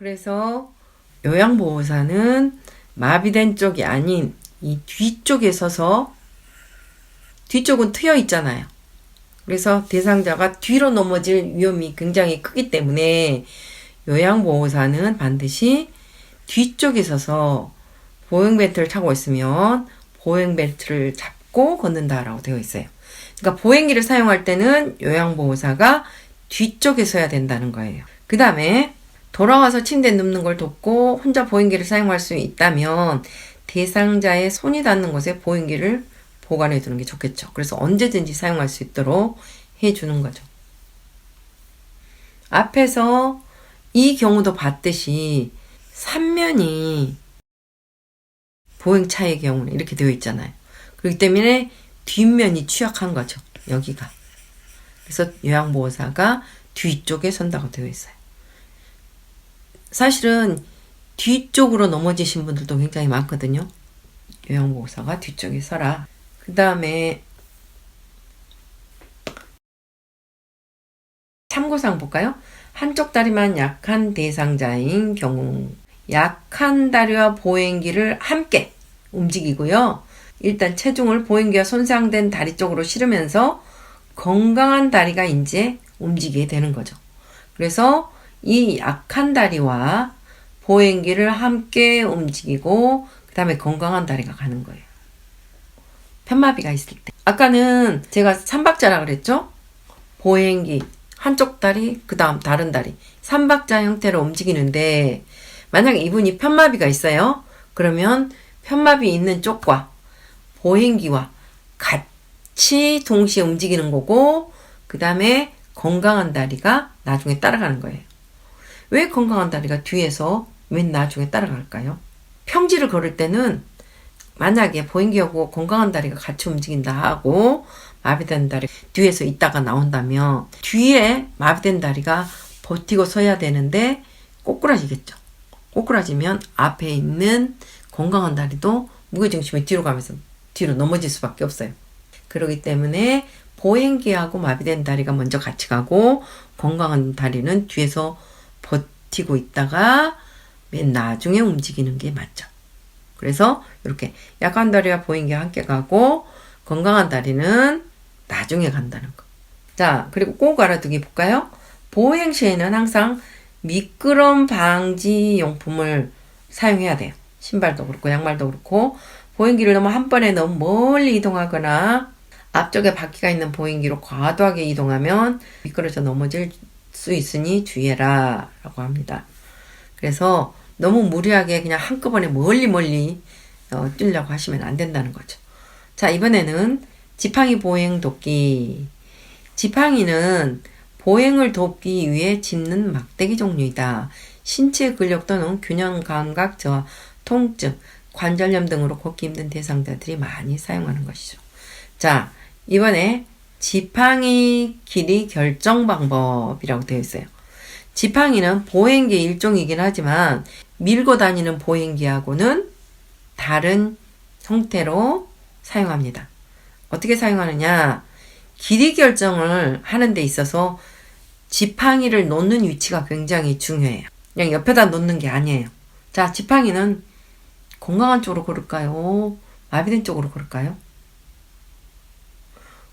그래서 요양보호사는 마비된 쪽이 아닌 이 뒤쪽에 서서, 뒤쪽은 트여 있잖아요. 그래서 대상자가 뒤로 넘어질 위험이 굉장히 크기 때문에 요양보호사는 반드시 뒤쪽에 서서 보행벨트를 차고 있으면 보행벨트를 잡고 걷는다라고 되어 있어요. 그러니까 보행기를 사용할 때는 요양보호사가 뒤쪽에 서야 된다는 거예요. 그 다음에 돌아와서 침대에 눕는 걸 돕고 혼자 보행기를 사용할 수 있다면 대상자의 손이 닿는 곳에 보행기를 보관해 두는 게 좋겠죠. 그래서 언제든지 사용할 수 있도록 해주는 거죠. 앞에서 이 경우도 봤듯이 3면이 보행차의 경우는 이렇게 되어 있잖아요. 그렇기 때문에 뒷면이 취약한 거죠. 여기가. 그래서 요양보호사가 뒤쪽에 선다고 되어 있어요. 사실은 뒤쪽으로 넘어지신 분들도 굉장히 많거든요. 요양보호사가 뒤쪽에 서라. 그 다음에 참고사항 볼까요? 한쪽 다리만 약한 대상자인 경우, 약한 다리와 보행기를 함께 움직이고요. 일단 체중을 보행기와 손상된 다리 쪽으로 실으면서 건강한 다리가 이제 움직이게 되는 거죠. 그래서 이 약한 다리와 보행기를 함께 움직이고 그 다음에 건강한 다리가 가는 거예요. 편마비가 있을 때. 아까는 제가 3박자라 그랬죠? 보행기, 한쪽 다리, 그 다음 다른 다리. 3박자 형태로 움직이는데 만약에 이분이 편마비가 있어요. 그러면 편마비 있는 쪽과 보행기와 같이 동시에 움직이는 거고 그 다음에 건강한 다리가 나중에 따라가는 거예요. 왜 건강한 다리가 뒤에서 맨 나중에 따라갈까요? 평지를 걸을 때는 만약에 보행기하고 건강한 다리가 같이 움직인다 하고 마비된 다리 뒤에서 있다가 나온다면 뒤에 마비된 다리가 버티고 서야 되는데 꼬꾸라지겠죠. 꼬꾸라지면 앞에 있는 건강한 다리도 무게중심이 뒤로 가면서 뒤로 넘어질 수밖에 없어요. 그렇기 때문에 보행기하고 마비된 다리가 먼저 같이 가고 건강한 다리는 뒤에서 버티고 있다가 맨 나중에 움직이는 게 맞죠. 그래서 이렇게 약한 다리와 보행기가 함께 가고 건강한 다리는 나중에 간다는 거. 자, 그리고 꼭 알아두기 볼까요? 보행 시에는 항상 미끄럼 방지 용품을 사용해야 돼요. 신발도 그렇고 양말도 그렇고 보행기를 한 번에 너무 멀리 이동하거나 앞쪽에 바퀴가 있는 보행기로 과도하게 이동하면 미끄러져 넘어질 수 있으니 주의해라 라고 합니다. 그래서 너무 무리하게 그냥 한꺼번에 멀리 뛰려고 하시면 안 된다는 거죠. 자, 이번에는 지팡이 보행 돕기. 지팡이는 보행을 돕기 위해 짚는 막대기 종류이다. 신체 근력 또는 균형 감각 저하, 통증, 관절염 등으로 걷기 힘든 대상자들이 많이 사용하는 것이죠. 자, 이번에 지팡이 길이 결정 방법이라고 되어 있어요. 지팡이는 보행기의 일종이긴 하지만 밀고 다니는 보행기하고는 다른 형태로 사용합니다. 어떻게 사용하느냐? 길이 결정을 하는 데 있어서 지팡이를 놓는 위치가 굉장히 중요해요. 그냥 옆에다 놓는 게 아니에요. 자, 지팡이는 건강한 쪽으로 걸을까요? 마비된 쪽으로 걸을까요?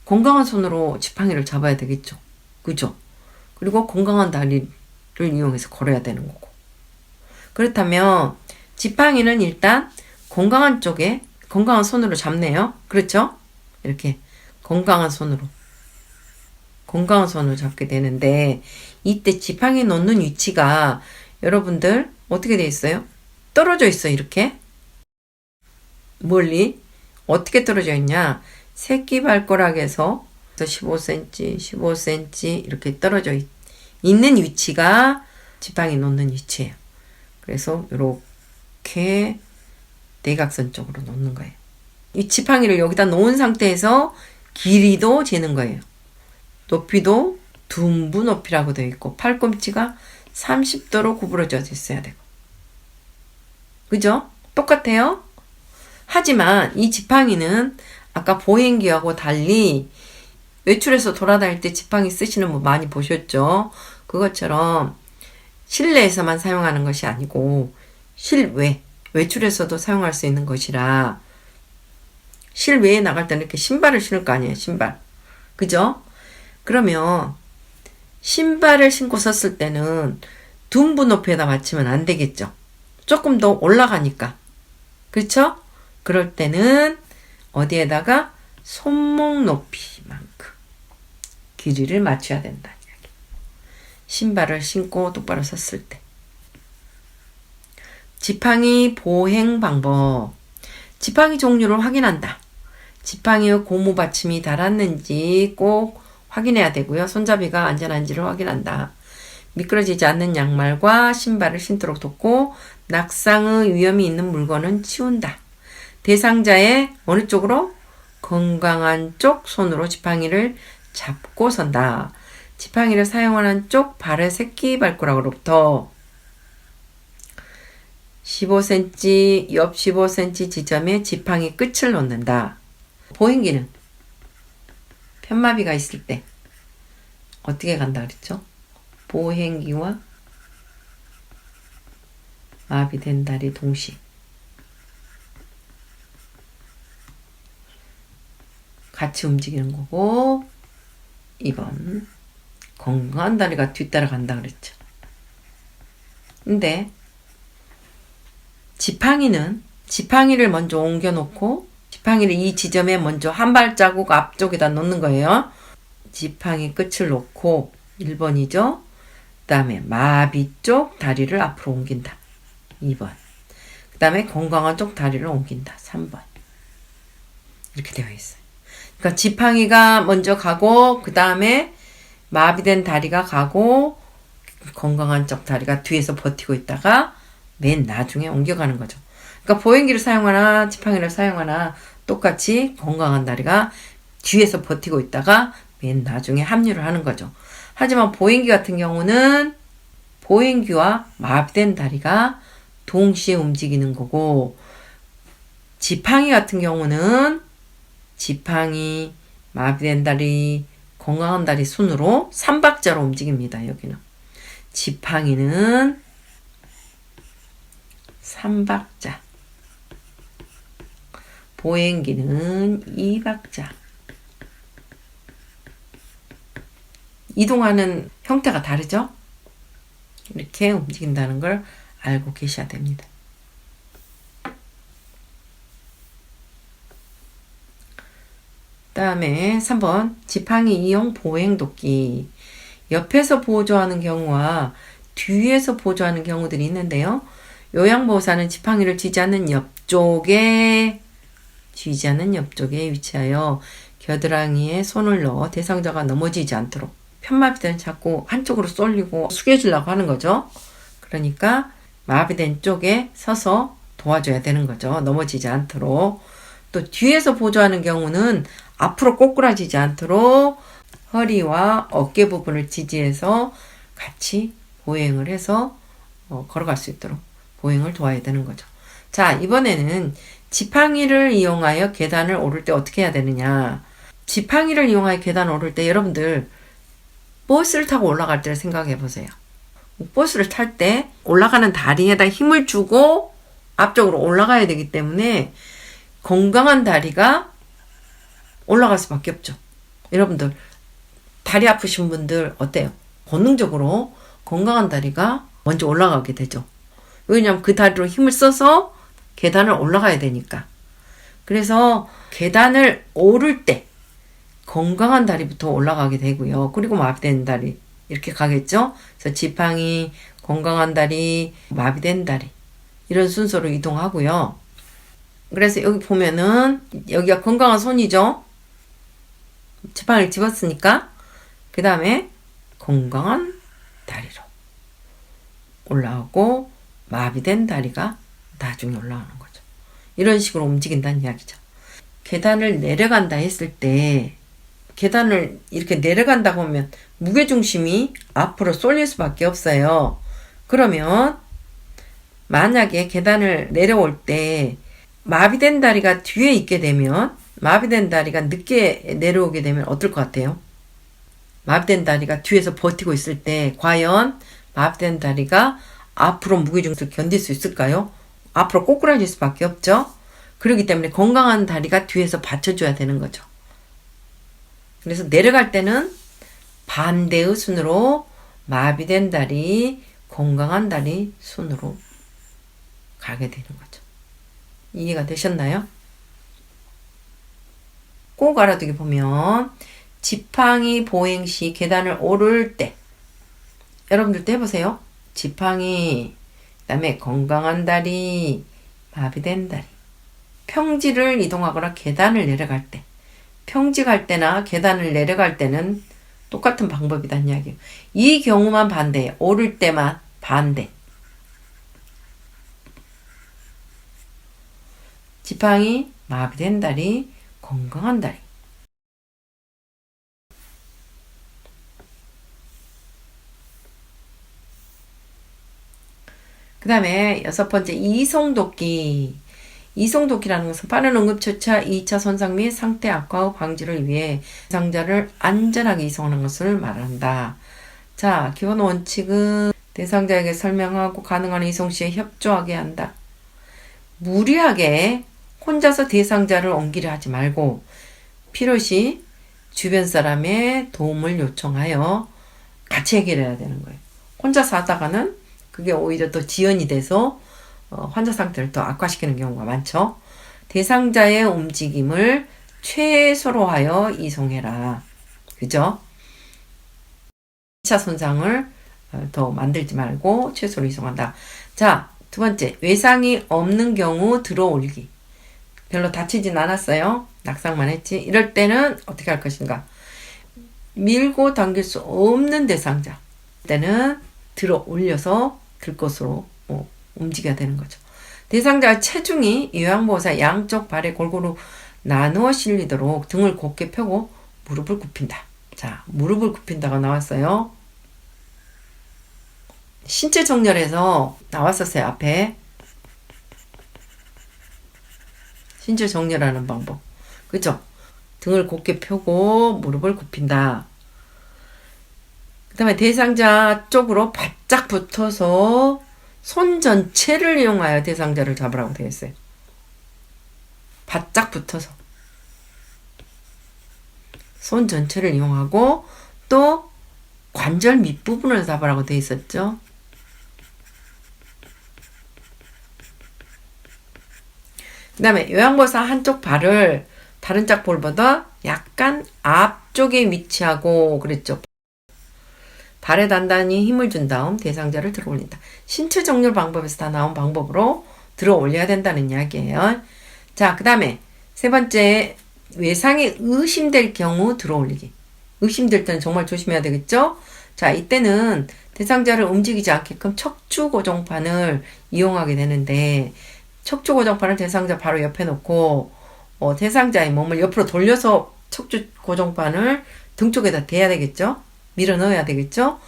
건강한 손으로 지팡이를 잡아야 되겠죠. 그죠? 그리고 건강한 다리를 이용해서 걸어야 되는 거고. 그렇다면 지팡이는 일단 건강한 쪽에 건강한 손으로 잡네요. 그렇죠? 이렇게 건강한 손으로 잡게 되는데 이때 지팡이 놓는 위치가 여러분들 어떻게 돼 있어요? 떨어져 있어요. 이렇게 멀리 어떻게 떨어져 있냐? 새끼발가락에서 15cm, 15cm 이렇게 떨어져 있는 위치가 지팡이 놓는 위치예요. 그래서 이렇게 대각선 쪽으로 놓는 거예요. 이 지팡이를 여기다 놓은 상태에서 길이도 재는 거예요. 높이도 둔부 높이라고 되어 있고 팔꿈치가 30도로 구부러져 있어야 되고. 그죠? 똑같아요? 하지만 이 지팡이는 아까 보행기하고 달리 외출해서 돌아다닐 때 지팡이 쓰시는 분 많이 보셨죠? 그것처럼 실내에서만 사용하는 것이 아니고 실외, 외출에서도 사용할 수 있는 것이라 실외에 나갈 때는 이렇게 신발을 신을 거 아니에요. 신발. 그죠? 그러면 신발을 신고 섰을 때는 둔부 높이에다 맞추면 안 되겠죠. 조금 더 올라가니까. 그렇죠? 그럴 때는 어디에다가 손목 높이만큼 길이를 맞춰야 된다. 신발을 신고 똑바로 섰을 때. 지팡이 보행 방법. 지팡이 종류를 확인한다. 지팡이의 고무 받침이 닳았는지 꼭 확인해야 되고요. 손잡이가 안전한지를 확인한다. 미끄러지지 않는 양말과 신발을 신도록 돕고 낙상의 위험이 있는 물건은 치운다. 대상자의 어느 쪽으로? 건강한 쪽 손으로 지팡이를 잡고 선다. 지팡이를 사용하는 쪽 발의 새끼발가락으로부터 15cm, 옆 15cm 지점에 지팡이 끝을 놓는다. 보행기는 편마비가 있을 때 어떻게 간다 그랬죠? 보행기와 마비된 다리 동시 같이 움직이는 거고 2번 건강한 다리가 뒤따라 간다 그랬죠. 근데 지팡이를 먼저 옮겨 놓고 지팡이를 이 지점에 먼저 한 발자국 앞쪽에다 놓는 거예요. 지팡이 끝을 놓고 1번이죠. 그 다음에 마비 쪽 다리를 앞으로 옮긴다. 2번. 그 다음에 건강한 쪽 다리를 옮긴다. 3번. 이렇게 되어 있어요. 그러니까 지팡이가 먼저 가고 그 다음에 마비된 다리가 가고 건강한 쪽 다리가 뒤에서 버티고 있다가 맨 나중에 옮겨가는 거죠. 그러니까 보행기를 사용하나 지팡이를 사용하나 똑같이 건강한 다리가 뒤에서 버티고 있다가 맨 나중에 합류를 하는 거죠. 하지만 보행기 같은 경우는 보행기와 마비된 다리가 동시에 움직이는 거고 지팡이 같은 경우는 지팡이, 마비된 다리, 건강한 다리 순으로 3박자로 움직입니다. 여기는 지팡이는 3박자, 보행기는 2박자. 이동하는 형태가 다르죠? 이렇게 움직인다는 걸 알고 계셔야 됩니다. 다음에 3번 지팡이 이용 보행도끼. 옆에서 보조하는 경우와 뒤에서 보조하는 경우들이 있는데요. 요양보호사는 지팡이를 쥐지 않는 옆쪽에 위치하여 겨드랑이에 손을 넣어 대상자가 넘어지지 않도록 편마비된 자꾸 한쪽으로 쏠리고 숙여주려고 하는 거죠. 그러니까 마비된 쪽에 서서 도와줘야 되는 거죠. 넘어지지 않도록. 또 뒤에서 보조하는 경우는 앞으로 꼬꾸라지지 않도록 허리와 어깨 부분을 지지해서 같이 보행을 해서 걸어갈 수 있도록 보행을 도와야 되는 거죠. 자, 이번에는 지팡이를 이용하여 계단을 오를 때 어떻게 해야 되느냐. 지팡이를 이용하여 계단을 오를 때 여러분들 버스를 타고 올라갈 때를 생각해 보세요. 버스를 탈 때 올라가는 다리에다 힘을 주고 앞쪽으로 올라가야 되기 때문에 건강한 다리가 올라갈 수밖에 없죠. 여러분들 다리 아프신 분들 어때요? 본능적으로 건강한 다리가 먼저 올라가게 되죠. 왜냐하면 그 다리로 힘을 써서 계단을 올라가야 되니까. 그래서 계단을 오를 때 건강한 다리부터 올라가게 되고요. 그리고 마비된 다리 이렇게 가겠죠. 그래서 지팡이, 건강한 다리, 마비된 다리 이런 순서로 이동하고요. 그래서 여기 보면은 여기가 건강한 손이죠. 지팡이를 집었으니까 그 다음에 건강한 다리로 올라오고 마비된 다리가 나중에 올라오는 거죠. 이런 식으로 움직인다는 이야기죠. 계단을 내려간다 했을 때 계단을 이렇게 내려간다고 하면 무게중심이 앞으로 쏠릴 수밖에 없어요. 그러면 만약에 계단을 내려올 때 마비된 다리가 뒤에 있게 되면 마비된 다리가 늦게 내려오게 되면 어떨 것 같아요? 마비된 다리가 뒤에서 버티고 있을 때 과연 마비된 다리가 앞으로 무게중심을 견딜 수 있을까요? 앞으로 꼬꾸라질 수밖에 없죠. 그렇기 때문에 건강한 다리가 뒤에서 받쳐줘야 되는 거죠. 그래서 내려갈 때는 반대의 순으로 마비된 다리, 건강한 다리 순으로 가게 되는 거죠. 이해가 되셨나요? 꼭 알아두게 보면 지팡이 보행 시 계단을 오를 때 여러분들도 해보세요. 지팡이, 그 다음에 건강한 다리, 마비된 다리. 평지를 이동하거나 계단을 내려갈 때, 평지 갈 때나 계단을 내려갈 때는 똑같은 방법이란 이야기예요. 이 경우만 반대예요. 오를 때만 반대. 지팡이, 마비된 다리, 건강한 다리. 그 다음에 6번째 이송도끼. 이송도끼라는 것은 빠른 응급처치와 2차 손상 및 상태 악화 방지를 위해 대상자를 안전하게 이송하는 것을 말한다. 자, 기본 원칙은 대상자에게 설명하고 가능한 이송 시에 협조하게 한다. 무리하게 혼자서 대상자를 옮기려 하지 말고 필요시 주변 사람의 도움을 요청하여 같이 해결해야 되는 거예요. 혼자서 하다가는 그게 오히려 또 지연이 돼서 환자 상태를 더 악화시키는 경우가 많죠. 대상자의 움직임을 최소로 하여 이송해라. 그죠? 2차 손상을 더 만들지 말고 최소로 이송한다. 자, 두 번째, 외상이 없는 경우 들어 올리기. 별로 다치진 않았어요. 낙상만 했지. 이럴 때는 어떻게 할 것인가? 밀고 당길 수 없는 대상자. 때는 들어 올려서 들것으로 움직여야 되는 거죠. 대상자의 체중이 요양보호사 양쪽 발에 골고루 나누어 실리도록 등을 곧게 펴고 무릎을 굽힌다. 자, 무릎을 굽힌다가 나왔어요. 신체 정렬에서 나왔었어요, 앞에. 신체 정렬하는 방법. 그죠? 등을 곧게 펴고 무릎을 굽힌다. 그 다음에 대상자 쪽으로 바짝 붙어서 손 전체를 이용하여 대상자를 잡으라고 되어 있어요. 바짝 붙어서. 손 전체를 이용하고 또 관절 밑부분을 잡으라고 되어 있었죠. 그 다음에 요양보호사 한쪽 발을 다른 짝 볼보다 약간 앞쪽에 위치하고 그랬죠. 발에 단단히 힘을 준 다음 대상자를 들어 올린다. 신체 정렬 방법에서 다 나온 방법으로 들어 올려야 된다는 이야기예요. 자, 그 다음에 세 번째, 외상이 의심될 경우 들어 올리기. 의심될 때는 정말 조심해야 되겠죠? 자, 이때는 대상자를 움직이지 않게끔 척추 고정판을 이용하게 되는데, 척추 고정판을 대상자 바로 옆에 놓고 대상자의 몸을 옆으로 돌려서 척추 고정판을 등 쪽에다 대야 되겠죠? 밀어 넣어야 되겠죠?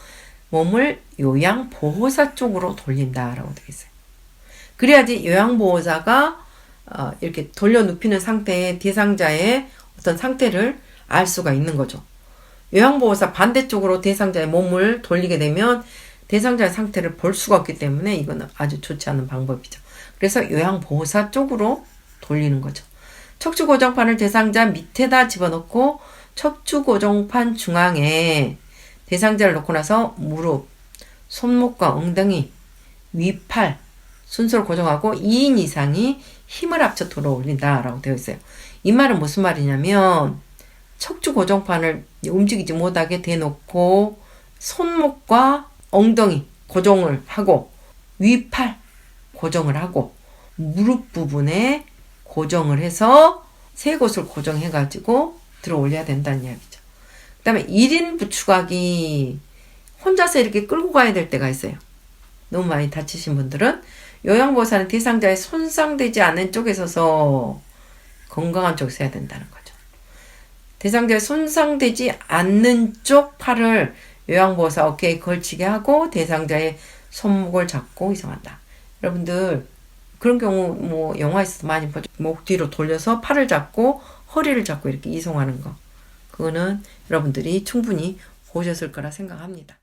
몸을 요양보호사 쪽으로 돌린다라고 되겠어요. 그래야지 요양보호사가 이렇게 돌려 눕히는 상태의 대상자의 어떤 상태를 알 수가 있는 거죠. 요양보호사 반대쪽으로 대상자의 몸을 돌리게 되면 대상자의 상태를 볼 수가 없기 때문에 이거는 아주 좋지 않은 방법이죠. 그래서 요양보호사 쪽으로 돌리는 거죠. 척추고정판을 대상자 밑에다 집어넣고 척추고정판 중앙에 대상자를 놓고 나서 무릎, 손목과 엉덩이, 위팔 순서로 고정하고 2인 이상이 힘을 합쳐 들어 올린다라고 되어 있어요. 이 말은 무슨 말이냐면 척추 고정판을 움직이지 못하게 대놓고 손목과 엉덩이 고정을 하고 위팔 고정을 하고 무릎 부분에 고정을 해서 세 곳을 고정해가지고 들어 올려야 된다는 이야기죠. 그 다음에 1인 부축하기. 혼자서 이렇게 끌고 가야 될 때가 있어요. 너무 많이 다치신 분들은 요양보호사는 대상자의 손상되지 않은 쪽에 서서 건강한 쪽에서 해야 된다는 거죠. 대상자의 손상되지 않는 쪽 팔을 요양보호사 어깨에 걸치게 하고 대상자의 손목을 잡고 이송한다. 여러분들 그런 경우 뭐 영화에서도 많이 보죠. 목 뒤로 돌려서 팔을 잡고 허리를 잡고 이렇게 이송하는 거. 그거는 여러분들이 충분히 보셨을 거라 생각합니다.